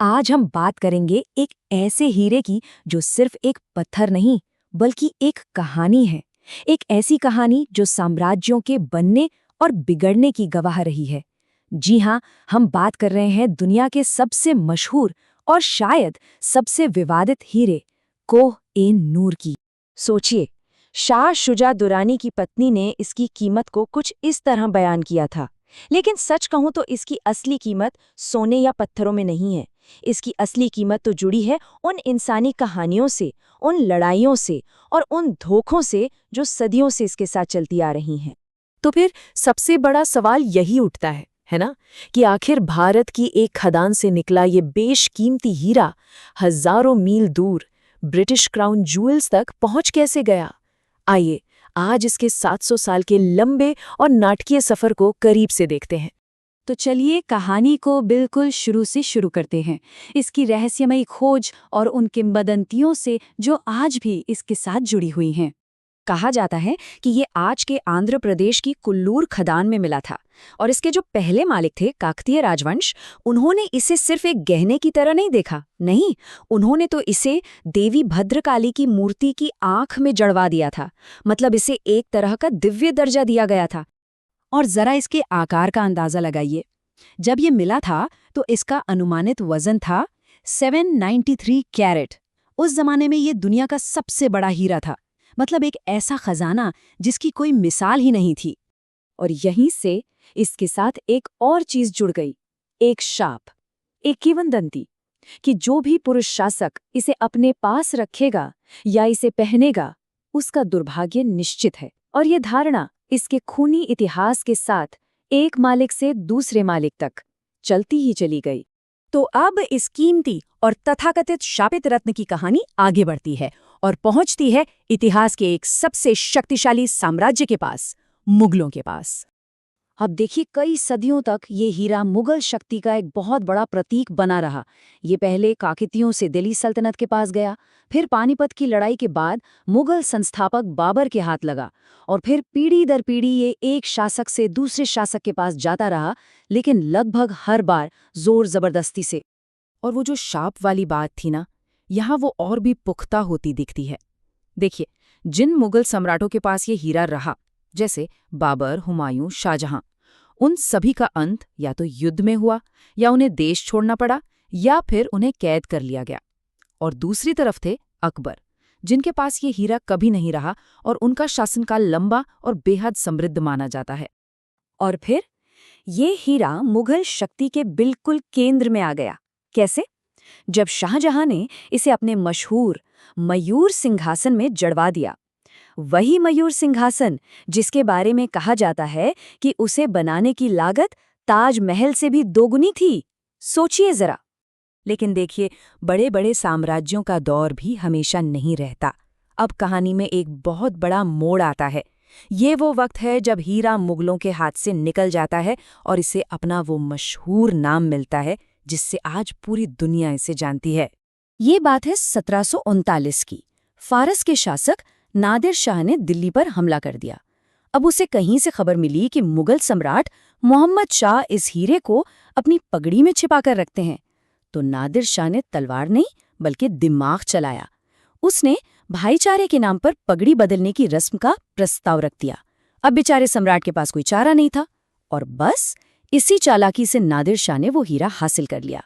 आज हम बात करेंगे एक ऐसे हीरे की जो सिर्फ एक पत्थर नहीं बल्कि एक कहानी है। एक ऐसी कहानी जो साम्राज्यों के बनने और बिगड़ने की गवाह रही है। जी हाँ, हम बात कर रहे हैं दुनिया के सबसे मशहूर और शायद सबसे विवादित हीरे कोह-ए-नूर की। सोचिए, शाह शुजा दुरानी की पत्नी ने इसकी कीमत को कुछ इस तरह बयान किया था। लेकिन सच कहूं तो इसकी असली कीमत सोने या पत्थरों में नहीं है। इसकी असली कीमत तो जुड़ी है उन इंसानी कहानियों से, उन लड़ाइयों से और उन धोखों से जो सदियों से इसके साथ चलती आ रही हैं। तो फिर सबसे बड़ा सवाल यही उठता है ना, कि आखिर भारत की एक खदान से निकला ये बेशकीमती हीरा हजारों मील दूर ब्रिटिश क्राउन ज्वेल्स तक पहुंच कैसे गया। आइए आज इसके 700 साल के लंबे और नाटकीय सफर को करीब से देखते हैं। तो चलिए कहानी को बिल्कुल शुरू से शुरू करते हैं, इसकी रहस्यमयी खोज और उन किंवदंतियों से जो आज भी इसके साथ जुड़ी हुई हैं। कहा जाता है कि ये आज के आंध्र प्रदेश की कुल्लूर खदान में मिला था और इसके जो पहले मालिक थे काकतीय राजवंश, उन्होंने इसे सिर्फ एक गहने की तरह नहीं देखा। नहीं, उन्होंने तो इसे देवी भद्रकाली की मूर्ति की आंख में जड़वा दिया था। मतलब इसे एक तरह का दिव्य दर्जा दिया गया था। और जरा इसके आकार का अंदाजा लगाइए। जब ये मिला था तो इसका अनुमानित वजन था 793 कैरेट। उस जमाने में ये दुनिया का सबसे बड़ा हीरा था। मतलब एक ऐसा खजाना जिसकी कोई मिसाल ही नहीं थी। और यहीं से इसके साथ एक और चीज जुड़ गई, एक शाप, एक किंवदंती, कि जो भी पुरुष शासक इसे अपने पास रखेगा या इसे पहनेगा, उसका दुर्भाग्य निश्चित है। और ये धारणा इसके खूनी इतिहास के साथ एक मालिक से दूसरे मालिक तक चलती ही चली गई। तो अब इस कीमती और तथाकथित शापित रत्न की कहानी आगे बढ़ती है और पहुंचती है इतिहास के एक सबसे शक्तिशाली साम्राज्य के पास, मुगलों के पास। अब देखिए, कई सदियों तक ये हीरा मुगल शक्ति का एक बहुत बड़ा प्रतीक बना रहा। ये पहले काकतियों से दिल्ली सल्तनत के पास गया, फिर पानीपत की लड़ाई के बाद मुगल संस्थापक बाबर के हाथ लगा और फिर पीढ़ी दर पीढ़ी ये एक शासक से दूसरे शासक के पास जाता रहा, लेकिन लगभग हर बार जोर जबरदस्ती से। और वो जो शाप वाली बात थी ना, यहाँ वो और भी पुख्ता होती दिखती है। देखिए, जिन मुगल सम्राटों के पास ये हीरा रहा, जैसे बाबर, हुमायूं, शाहजहां, उन सभी का अंत या तो युद्ध में हुआ, या उन्हें देश छोड़ना पड़ा, या फिर उन्हें कैद कर लिया गया। और दूसरी तरफ थे अकबर, जिनके पास ये हीरा कभी नहीं रहा और उनका शासनकाल लंबा और बेहद समृद्ध माना जाता है। और फिर ये हीरा मुगल शक्ति के बिल्कुल केंद्र में आ गया। कैसे? जब शाहजहां ने इसे अपने मशहूर मयूर सिंहासन में जड़वा दिया। वही मयूर सिंहासन जिसके बारे में कहा जाता है कि उसे बनाने की लागत ताजमहल से भी दोगुनी थी। सोचिए जरा। लेकिन देखिए, बड़े बड़े साम्राज्यों का दौर भी हमेशा नहीं रहता। अब कहानी में एक बहुत बड़ा मोड़ आता है। ये वो वक्त है जब हीरा मुगलों के हाथ से निकल जाता है और इसे अपना वो मशहूर नाम मिलता है जिससे आज पूरी दुनिया इसे जानती है। ये बात है 1739 की। फारस के शासक नादिर शाह ने दिल्ली पर हमला कर दिया। अब उसे कहीं से खबर मिली कि मुगल सम्राट मोहम्मद शाह इस हीरे को अपनी पगड़ी में छिपा कर रखते हैं। तो नादिर शाह ने तलवार नहीं बल्कि दिमाग चलाया। उसने भाईचारे के नाम पर पगड़ी बदलने की रस्म का प्रस्ताव रख दिया। अब बेचारे सम्राट के पास कोई चारा नहीं था और बस इसी चालाकी से नादिर शाह ने वो हीरा हासिल कर लिया।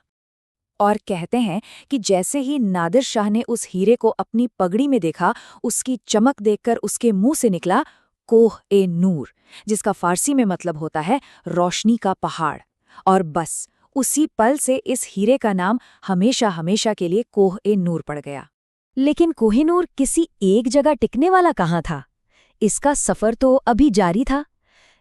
और कहते हैं कि जैसे ही नादिर शाह ने उस हीरे को अपनी पगड़ी में देखा, उसकी चमक देखकर उसके मुंह से निकला कोह-ए-नूर, जिसका फारसी में मतलब होता है रोशनी का पहाड़। और बस उसी पल से इस हीरे का नाम हमेशा हमेशा के लिए कोह-ए-नूर पड़ गया। लेकिन कोह-ए-नूर किसी एक जगह टिकने वाला कहाँ था? इसका सफर तो अभी जारी था।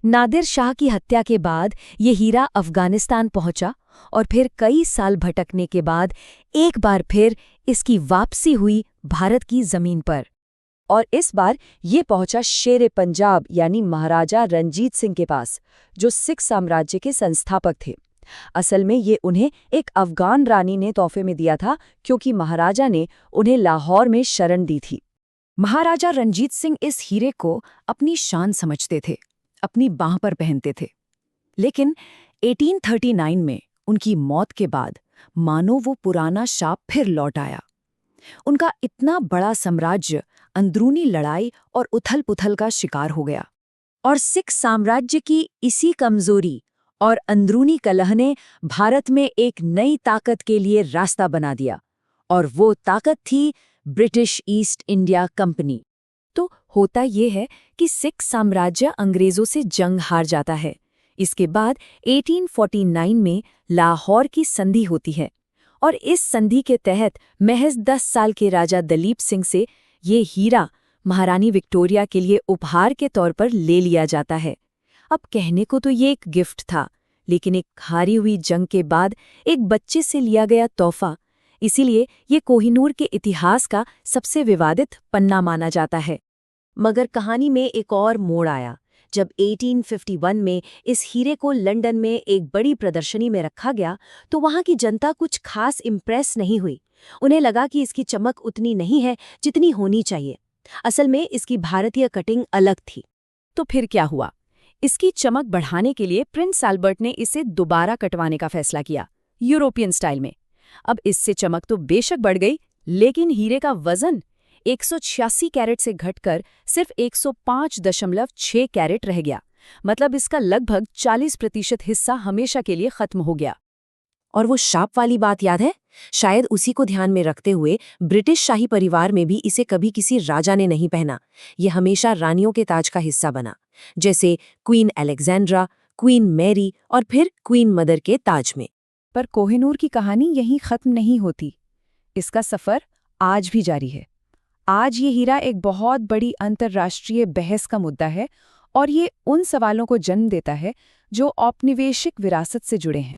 नादिर शाह की हत्या के बाद ये हीरा अफगानिस्तान पहुंचा और फिर कई साल भटकने के बाद एक बार फिर इसकी वापसी हुई भारत की जमीन पर। और इस बार ये पहुंचा शेरे पंजाब यानी महाराजा रणजीत सिंह के पास, जो सिख साम्राज्य के संस्थापक थे। असल में ये उन्हें एक अफगान रानी ने तोहफे में दिया था, क्योंकि महाराजा ने उन्हें लाहौर में शरण दी थी। महाराजा रणजीत सिंह इस हीरे को अपनी शान समझते थे, अपनी बाह पर पहनते थे। लेकिन 1839 में उनकी मौत के बाद मानो वो पुराना शाप फिर लौट आया। उनका इतना बड़ा साम्राज्य अंदरूनी लड़ाई और उथल-पुथल का शिकार हो गया। और सिख साम्राज्य की इसी कमजोरी और अंदरूनी कलह ने भारत में एक नई ताकत के लिए रास्ता बना दिया, और वो ताकत थी ब्रिटिश ईस्ट इंडिया कंपनी। तो होता ये है कि सिख साम्राज्य अंग्रेजों से जंग हार जाता है। इसके बाद 1849 में लाहौर की संधि होती है, और इस संधि के तहत महज 10 साल के राजा दलीप सिंह से ये हीरा महारानी विक्टोरिया के लिए उपहार के तौर पर ले लिया जाता है। अब कहने को तो ये एक गिफ्ट था, लेकिन एक हारी हुई जंग के बाद एक बच्चे से लिया गया तोहफा, इसीलिए ये कोहिनूर के इतिहास का सबसे विवादित पन्ना माना जाता है। मगर कहानी में एक और मोड़ आया जब 1851 में इस हीरे को लंदन में एक बड़ी प्रदर्शनी में रखा गया, तो वहां की जनता कुछ खास इम्प्रेस नहीं हुई। उन्हें लगा कि इसकी चमक उतनी नहीं है जितनी होनी चाहिए। असल में इसकी भारतीय कटिंग अलग थी। तो फिर क्या हुआ? इसकी चमक बढ़ाने के लिए प्रिंस एल्बर्ट ने इसे दोबारा कटवाने का फैसला किया, यूरोपियन स्टाइल में। अब इससे चमक तो बेशक बढ़ गई, लेकिन हीरे का वजन 186 कैरेट से घटकर सिर्फ 105.6 कैरेट रह गया। मतलब इसका लगभग 40% हिस्सा हमेशा के लिए खत्म हो गया। और वो शाप वाली बात याद है? शायद उसी को ध्यान में रखते हुए ब्रिटिश शाही परिवार में भी इसे कभी किसी राजा ने नहीं पहना। ये हमेशा रानियों के ताज का हिस्सा बना, जैसे क्वीन अलेक्जेंड्रा, क्वीन मैरी और फिर क्वीन मदर के ताज में। पर कोहिनूर की कहानी यहीं खत्म नहीं होती। इसका सफर आज भी जारी है। आज ये हीरा एक बहुत बड़ी अंतर्राष्ट्रीय बहस का मुद्दा है, और ये उन सवालों को जन्म देता है जो औपनिवेशिक विरासत से जुड़े हैं।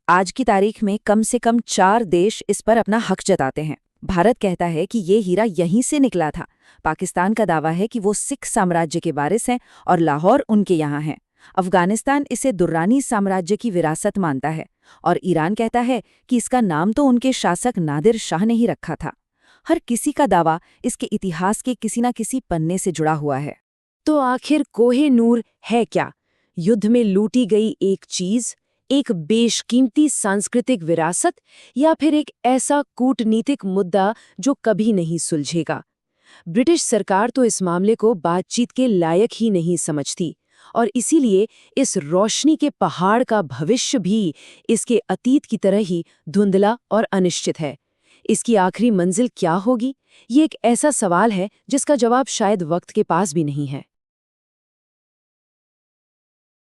आज की तारीख में कम से कम 4 देश इस पर अपना हक जताते हैं। भारत कहता है कि ये हीरा यहीं से निकला था। पाकिस्तान का दावा है कि वो सिख साम्राज्य के वारिस हैं और लाहौर उनके यहाँ है। अफगानिस्तान इसे दुर्रानी साम्राज्य की विरासत मानता है, और ईरान कहता है कि इसका नाम तो उनके शासक नादिर शाह ने ही रखा था। हर किसी का दावा इसके इतिहास के किसी न किसी पन्ने से जुड़ा हुआ है। तो आखिर कोहिनूर है क्या? युद्ध में लूटी गई एक चीज, एक बेशकीमती सांस्कृतिक विरासत, या फिर एक ऐसा कूटनीतिक मुद्दा जो कभी नहीं सुलझेगा? ब्रिटिश सरकार तो इस मामले को बातचीत के लायक ही नहीं समझती, और इसीलिए इस रोशनी के पहाड़ का भविष्य भी इसके अतीत की तरह ही धुंधला और अनिश्चित है। इसकी आखिरी मंजिल क्या होगी? ये एक ऐसा सवाल है जिसका जवाब शायद वक्त के पास भी नहीं है।